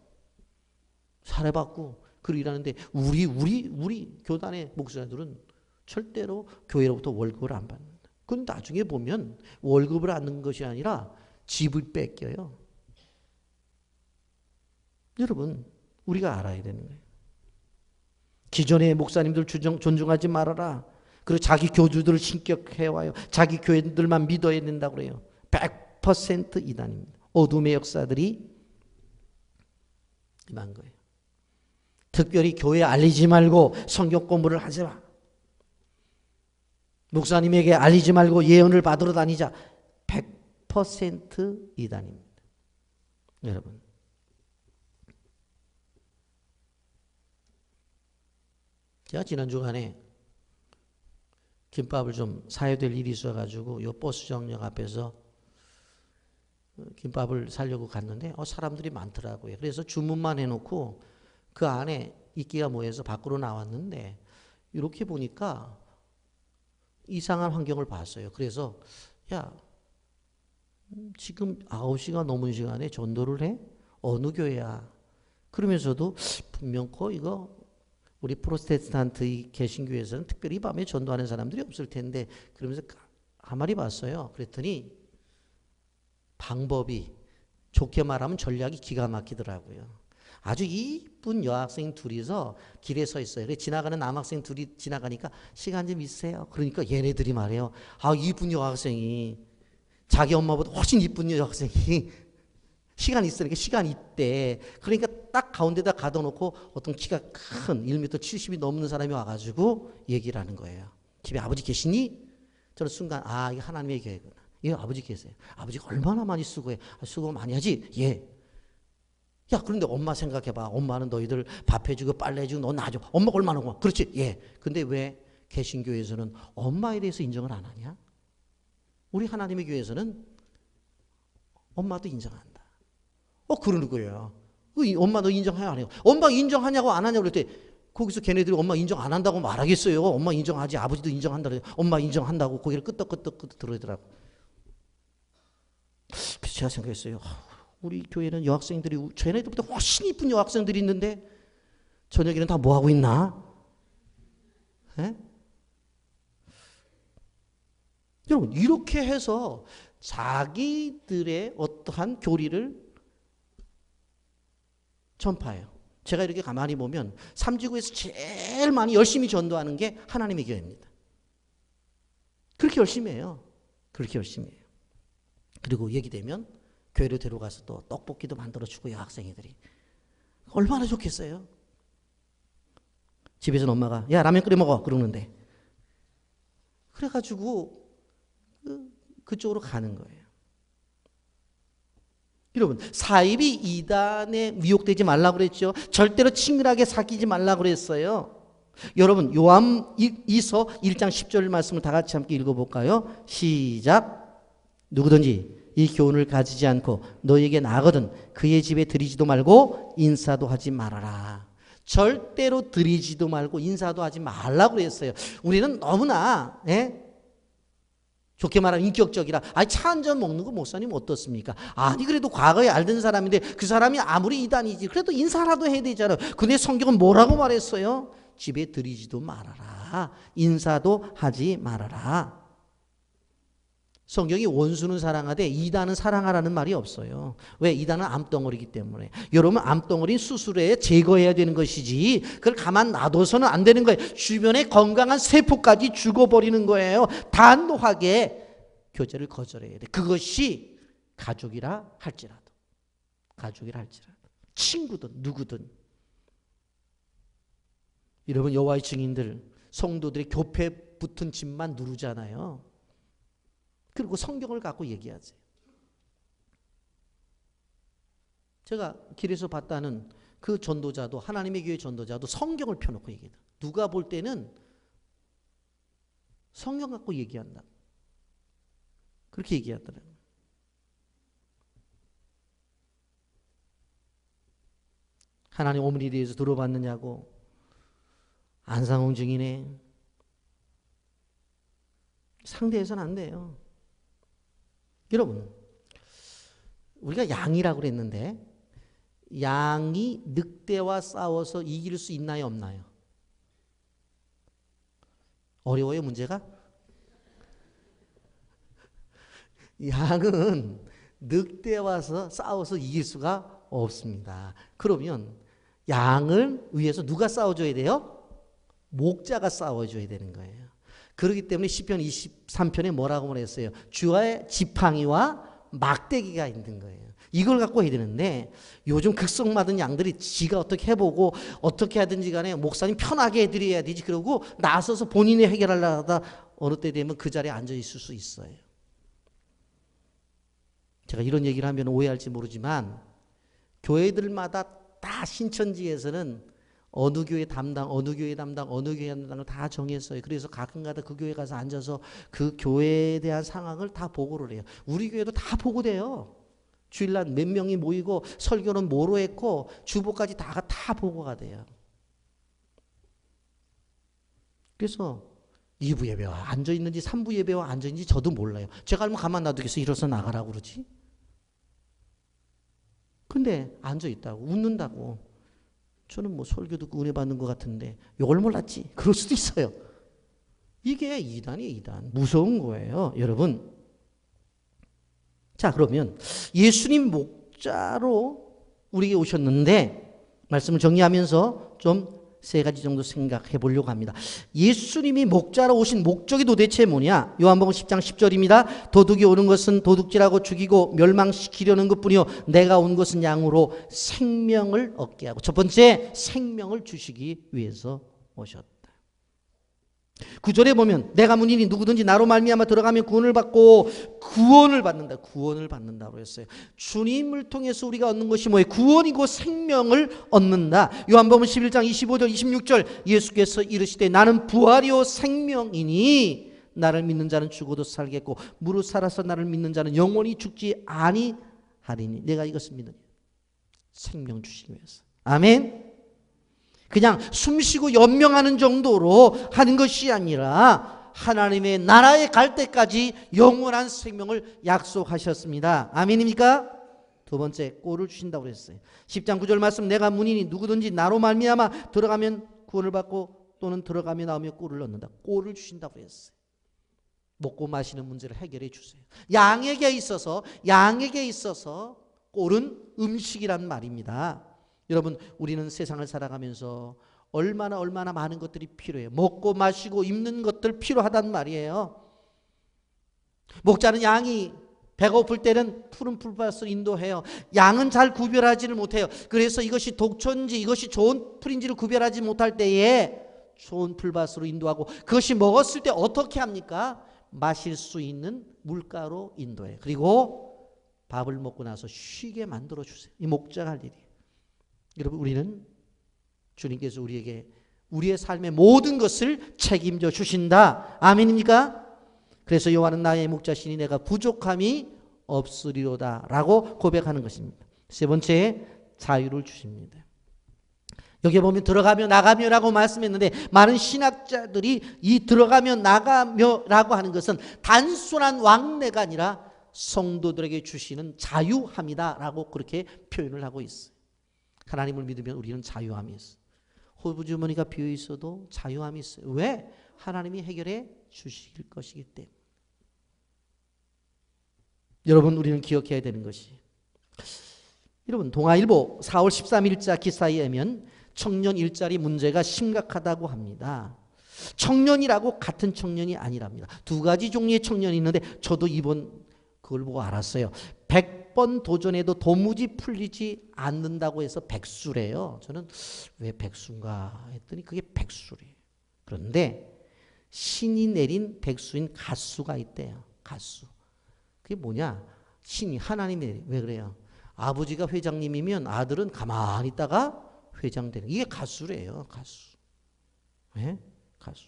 사례받고 그러고 일하는데 우리 교단의 목사들은 절대로 교회로부터 월급을 안 받는다. 그건 나중에 보면 월급을 받는 것이 아니라 집을 뺏겨요. 여러분, 우리가 알아야 되는 거예요. 기존의 목사님들 존중하지 말아라. 그리고 자기 교주들을 신격해와요. 자기 교회들만 믿어야 된다고 그래요. 100% 이단입니다. 어둠의 역사들이 임한 거예요. 특별히 교회에 알리지 말고 성경 공부를 하지 마. 목사님에게 알리지 말고 예언을 받으러 다니자. 100% 이단입니다. 여러분, 제가 지난 주간에 김밥을 좀 사야 될 일이 있어가지고 요 버스 정류장 앞에서 김밥을 사려고 갔는데 사람들이 많더라고요. 그래서 주문만 해놓고 그 안에 이끼가 모여서 밖으로 나왔는데 이렇게 보니까 이상한 환경을 봤어요. 그래서 야, 지금 9시가 넘은 시간에 전도를 해? 어느 교회야? 그러면서도 분명 이거 우리 프로테스탄트 개신교에서는 특별히 밤에 전도하는 사람들이 없을 텐데 그러면서 가만히 봤어요. 그랬더니 방법이 좋게 말하면 전략이 기가 막히더라고요. 아주 이쁜 여학생 둘이서 길에 서 있어요. 그래서 지나가는 남학생 둘이 지나가니까 시간 좀 있으세요. 그러니까 얘네들이 말해요. 이쁜 여학생이 자기 엄마보다 훨씬 이쁜 여학생이 시간 있으니까 시간 있대. 그러니까 딱 가운데다 가둬놓고 어떤 키가 큰 1m 70이 넘는 사람이 와가지고 얘기를 하는 거예요. 집에 아버지 계시니? 저는 순간 이거 하나님의 교회구나. 예, 아버지 계세요. 아버지가 얼마나 많이 수고해. 수고 많이 하지? 예. 야, 그런데 엄마 생각해봐. 엄마는 너희들 밥 해주고 빨래 해주고 너 놔줘. 엄마가 얼마나 고마워. 그렇지? 예. 근데 왜 개신교에서는 엄마에 대해서 인정을 안 하냐? 우리 하나님의 교회에서는 엄마도 인정한다. 그러는 거예요. 엄마 너 인정해야 안 해요? 엄마 인정하냐고 안 하냐고 그랬더니 거기서 걔네들이 엄마 인정 안 한다고 말하겠어요. 엄마 인정하지. 아버지도 인정한다. 엄마 인정한다고 고개를 끄덕끄덕 들어오더라고. 그래서 제가 생각했어요. 우리 교회는 여학생들이 쟤네들보다 훨씬 이쁜 여학생들이 있는데 저녁에는 다 뭐 하고 있나? 에? 여러분 이렇게 해서 자기들의 어떠한 교리를 전파해요. 제가 이렇게 가만히 보면 삼지구에서 제일 많이 열심히 전도하는 게 하나님의 교회입니다. 그렇게 열심히 해요. 그렇게 열심히 해요. 그리고 얘기되면 교회로 데려가서 또 떡볶이도 만들어주고 여학생이들이 얼마나 좋겠어요. 집에서는 엄마가 야 라면 끓여 먹어 그러는데 그래가지고 그쪽으로 가는 거예요. 여러분 사입이 이단에 미혹되지 말라고 그랬죠. 절대로 친근하게 사귀지 말라고 그랬어요. 여러분 요한 2서 1장 10절 말씀을 다 같이 함께 읽어볼까요? 시작. 누구든지 이 교훈을 가지지 않고 너에게 나거든 그의 집에 들이지도 말고 인사도 하지 말아라. 절대로 들이지도 말고 인사도 하지 말라고 그랬어요. 우리는 너무나 좋게 말하면 인격적이라 차 한 잔 먹는 거 목사님 어떻습니까? 아니 그래도 과거에 알던 사람인데 그 사람이 아무리 이단이지 그래도 인사라도 해야 되잖아요. 근데 성경은 뭐라고 말했어요? 집에 들이지도 말아라. 인사도 하지 말아라. 성경이 원수는 사랑하되 이단은 사랑하라는 말이 없어요. 왜? 이단은 암덩어리이기 때문에. 여러분 암덩어리 수술해 제거해야 되는 것이지 그걸 가만 놔둬서는 안 되는 거예요. 주변에 건강한 세포까지 죽어버리는 거예요. 단호하게 교제를 거절해야 돼. 그것이 가족이라 할지라도 친구든 누구든. 여러분 여호와의 증인들 성도들이 교패 붙은 집만 누르잖아요. 그리고 성경을 갖고 얘기하세요. 제가 길에서 봤다는 그 전도자도 하나님의 교회 전도자도 성경을 펴놓고 얘기해요. 누가 볼 때는 성경 갖고 얘기한다. 그렇게 얘기하더라고요. 하나님 오므리에 대해서 들어봤느냐고. 안상홍 증인의 상대해서는 안 돼요. 여러분 우리가 양이라고 그랬는데 양이 늑대와 싸워서 이길 수 있나요 없나요? 어려워요 문제가? 양은 늑대와 싸워서 이길 수가 없습니다. 그러면 양을 위해서 누가 싸워줘야 돼요? 목자가 싸워줘야 되는 거예요. 그렇기 때문에 시편 23편에 뭐라고 말했어요? 주의 지팡이와 막대기가 있는 거예요. 이걸 갖고 해야 되는데 요즘 극성맞은 양들이 지가 어떻게 해보고 어떻게 하든지 간에 목사님 편하게 해드려야 되지 그러고 나서서 본인이 해결하려고 하다 어느 때 되면 그 자리에 앉아 있을 수 있어요. 제가 이런 얘기를 하면 오해할지 모르지만 교회들마다 다 신천지에서는 어느 교회 담당 어느 교회 담당을 다 정했어요. 그래서 가끔가다 그 교회 가서 앉아서 그 교회에 대한 상황을 다 보고를 해요. 우리 교회도 다 보고돼요. 주일날 몇 명이 모이고 설교는 뭐로 했고 주보까지 다 보고가 돼요. 그래서 2부 예배와 앉아있는지 3부 예배와 앉아있는지 저도 몰라요. 제가 알면 가만 놔두겠어. 일어서 나가라고 그러지. 근데 앉아있다고 웃는다고 저는 뭐 설교 듣고 은혜 받는 것 같은데 이걸 몰랐지. 그럴 수도 있어요. 이게 이단이에요. 이단. 무서운 거예요. 여러분. 자, 그러면 예수님 목자로 우리에게 오셨는데 말씀을 정리하면서 좀 세 가지 정도 생각해 보려고 합니다. 예수님이 목자로 오신 목적이 도대체 뭐냐? 요한복음 10장 10절입니다. 도둑이 오는 것은 도둑질하고 죽이고 멸망시키려는 것뿐이요 내가 온 것은 양으로 생명을 얻게 하고, 첫 번째 생명을 주시기 위해서 오셨다. 9절에 보면 내가 문이니 누구든지 나로 말미암아 들어가면 구원을 받고 구원을 받는다. 구원을 받는다고 했어요. 주님을 통해서 우리가 얻는 것이 뭐예요? 구원이고 생명을 얻는다. 요한복음 11장 25절 26절 예수께서 이르시되 나는 부활이요 생명이니 나를 믿는 자는 죽어도 살겠고 무릇 살아서 나를 믿는 자는 영원히 죽지 아니하리니. 내가 이것을 믿으니 생명 주시기 위해서. 아멘. 그냥 숨쉬고 연명하는 정도로 하는 것이 아니라 하나님의 나라에 갈 때까지 영원한 생명을 약속하셨습니다. 아멘입니까? 두 번째, 꼴을 주신다고 그랬어요. 10장 9절 말씀, 내가 문이니 누구든지 나로 말미암아 들어가면 구원을 받고 또는 들어가며 나오며 꼴을 얻는다. 꼴을 주신다고 그랬어요. 먹고 마시는 문제를 해결해 주세요. 양에게 있어서 꼴은 음식이란 말입니다. 여러분, 우리는 세상을 살아가면서 얼마나 많은 것들이 필요해요. 먹고 마시고 입는 것들 필요하단 말이에요. 목자는 양이 배고플 때는 푸른 풀밭을 인도해요. 양은 잘 구별하지를 못해요. 그래서 이것이 독초인지 이것이 좋은 풀인지를 구별하지 못할 때에 좋은 풀밭으로 인도하고, 그것이 먹었을 때 어떻게 합니까? 마실 수 있는 물가로 인도해요. 그리고 밥을 먹고 나서 쉬게 만들어 주세요. 이 목자가 할 일이에요. 여러분, 우리는 주님께서 우리에게 우리의 삶의 모든 것을 책임져 주신다. 아멘입니까? 그래서 여호와는 나의 목자시니 내가 부족함이 없으리로다 라고 고백하는 것입니다. 세 번째, 자유를 주십니다. 여기 보면 들어가며 나가며라고 말씀했는데 많은 신학자들이 이 들어가며 나가며라고 하는 것은 단순한 왕래가 아니라 성도들에게 주시는 자유함이다 라고 그렇게 표현을 하고 있어요. 하나님을 믿으면 우리는 자유함이 있어요. 호부주머니가 비어 있어도 자유함이 있어요. 왜? 하나님이 해결해 주실 것이기 때문에. 여러분, 우리는 기억해야 되는 것이, 여러분, 동아일보 4월 13일자 기사에 의하면 청년 일자리 문제가 심각하다고 합니다. 청년이라고 같은 청년이 아니랍니다. 두 가지 종류의 청년이 있는데 저도 이번 그걸 보고 알았어요. 100번 도전해도 도무지 풀리지 않는다고 해서 백수래요. 저는 왜 백수인가 했더니 그게 백수래요. 그런데 신이 내린 백수인 가수가 있대요. 가수. 그게 뭐냐? 신이, 하나님이 내린. 왜 그래요? 아버지가 회장님이면 아들은 가만히 있다가 회장 되는. 이게 가수래요. 가수. 왜? 가수.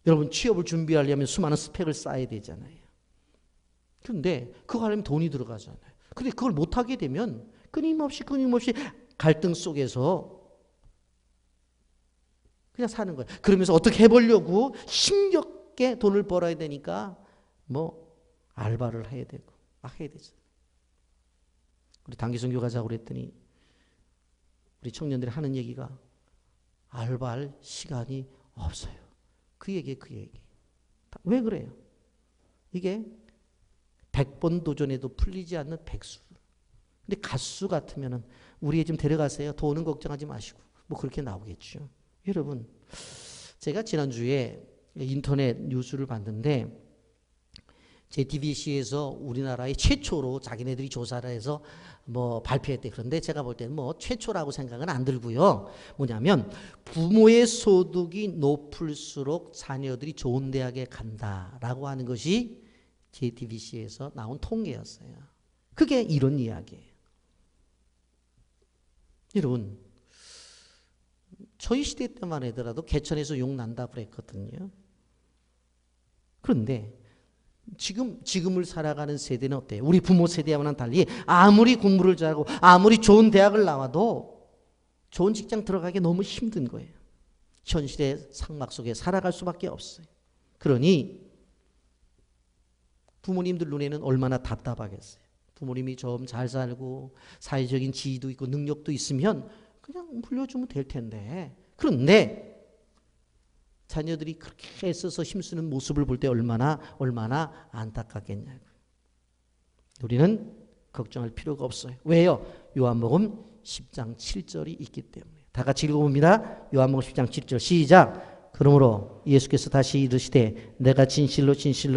여러분, 취업을 준비하려면 수많은 스펙을 쌓아야 되잖아요. 그런데 그거 하려면 돈이 들어가잖아요. 근데 그걸 못하게 되면 끊임없이 갈등 속에서 그냥 사는 거예요. 그러면서 어떻게 해보려고 힘겹게 돈을 벌어야 되니까 뭐 알바를 해야 되고 막 해야 되죠. 우리 단기선교 가자고 그랬더니 우리 청년들이 하는 얘기가 알바할 시간이 없어요. 그 얘기. 왜 그래요? 이게 100번 도전해도 풀리지 않는 백수. 근데 가수 같으면은 우리 좀 데려가세요. 돈은 걱정하지 마시고. 뭐 그렇게 나오겠죠. 여러분, 제가 지난주에 인터넷 뉴스를 봤는데 JTBC에서 우리나라의 최초로 자기네들이 조사를 해서 뭐 발표했대. 그런데 제가 볼 때는 뭐 최초라고 생각은 안 들고요. 뭐냐면 부모의 소득이 높을수록 자녀들이 좋은 대학에 간다라고 하는 것이 JTBC에서 나온 통계였어요. 그게 이런 이야기예요. 여러분, 저희 시대 때만 하더라도 개천에서 욕 난다 그랬거든요. 그런데 지금을 살아가는 세대는 어때요? 우리 부모 세대와는 달리 아무리 공부를 잘하고 아무리 좋은 대학을 나와도 좋은 직장 들어가기 너무 힘든 거예요. 현실의 상막 속에 살아갈 수밖에 없어요. 그러니 부모님들 눈에는 얼마나 답답하겠어요. 부모님이 좀 잘 살고 사회적인 지위도 있고 능력도 있으면 그냥 물려주면 될 텐데, 그런데 자녀들이 그렇게 애써서 힘쓰는 모습을 볼 때 얼마나 안타깝겠냐고요. 우리는 걱정할 필요가 없어요. 왜요? 요한복음 10장 7절이 있기 때문에. 다 같이 읽어봅니다. 요한복음 10장 7절 시작. 그러므로 예수께서 다시 이르시되 내가 진실로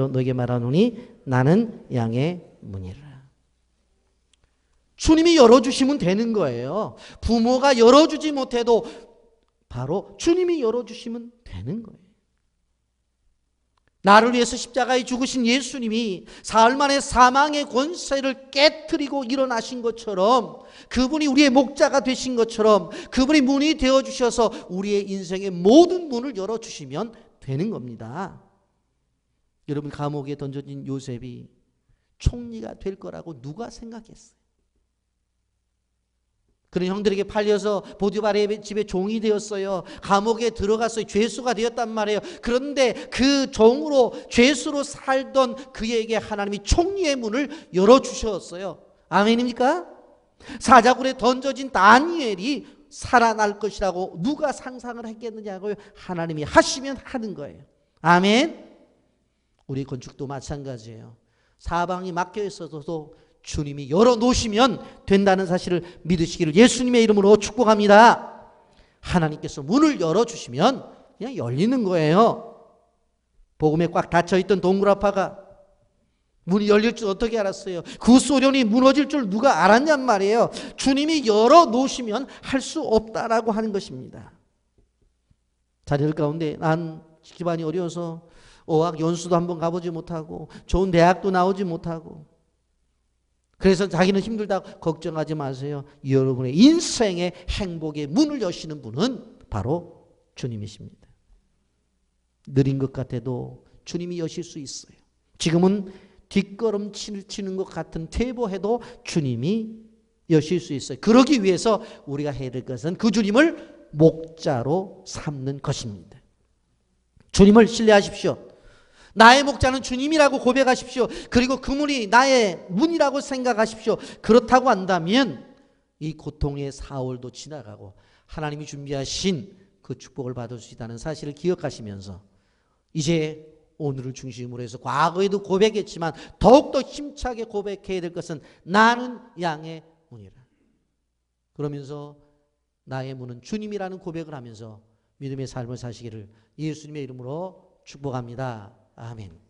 너에게 말하노니 나는 양의 문이라. 주님이 열어주시면 되는 거예요. 부모가 열어주지 못해도 바로 주님이 열어주시면 되는 거예요. 나를 위해서 십자가에 죽으신 예수님이 사흘 만에 사망의 권세를 깨트리고 일어나신 것처럼, 그분이 우리의 목자가 되신 것처럼 그분이 문이 되어주셔서 우리의 인생의 모든 문을 열어주시면 되는 겁니다. 여러분, 감옥에 던져진 요셉이 총리가 될 거라고 누가 생각했어요? 그런 형들에게 팔려서 보디발의 집에 종이 되었어요. 감옥에 들어갔어요. 죄수가 되었단 말이에요. 그런데 그 종으로, 죄수로 살던 그에게 하나님이 총리의 문을 열어주셨어요. 아멘입니까? 사자굴에 던져진 다니엘이 살아날 것이라고 누가 상상을 했겠느냐고요. 하나님이 하시면 하는 거예요. 아멘. 우리 건축도 마찬가지예요. 사방이 막혀 있어도 주님이 열어놓으시면 된다는 사실을 믿으시기를 예수님의 이름으로 축복합니다. 하나님께서 문을 열어주시면 그냥 열리는 거예요. 복음에 꽉 닫혀있던 동굴아파가 문이 열릴 줄 어떻게 알았어요? 그 소련이 무너질 줄 누가 알았냔 말이에요. 주님이 열어놓으시면 할 수 없다라고 하는 것입니다. 자녀들 가운데 난 집안이 어려워서 어학 연수도 한번 가보지 못하고 좋은 대학도 나오지 못하고 그래서 자기는 힘들다 걱정하지 마세요. 여러분의 인생의 행복의 문을 여시는 분은 바로 주님이십니다. 느린 것 같아도 주님이 여실 수 있어요. 지금은 뒷걸음치는 것 같은 퇴보해도 주님이 여실 수 있어요. 그러기 위해서 우리가 해야 될 것은 그 주님을 목자로 삼는 것입니다. 주님을 신뢰하십시오. 나의 목자는 주님이라고 고백하십시오. 그리고 그 문이 나의 문이라고 생각하십시오. 그렇다고 한다면 이 고통의 4월도 지나가고 하나님이 준비하신 그 축복을 받을 수 있다는 사실을 기억하시면서 이제 오늘을 중심으로 해서 과거에도 고백했지만 더욱더 힘차게 고백해야 될 것은 나는 양의 문이라. 그러면서 나의 문은 주님이라는 고백을 하면서 믿음의 삶을 사시기를 예수님의 이름으로 축복합니다. 아멘.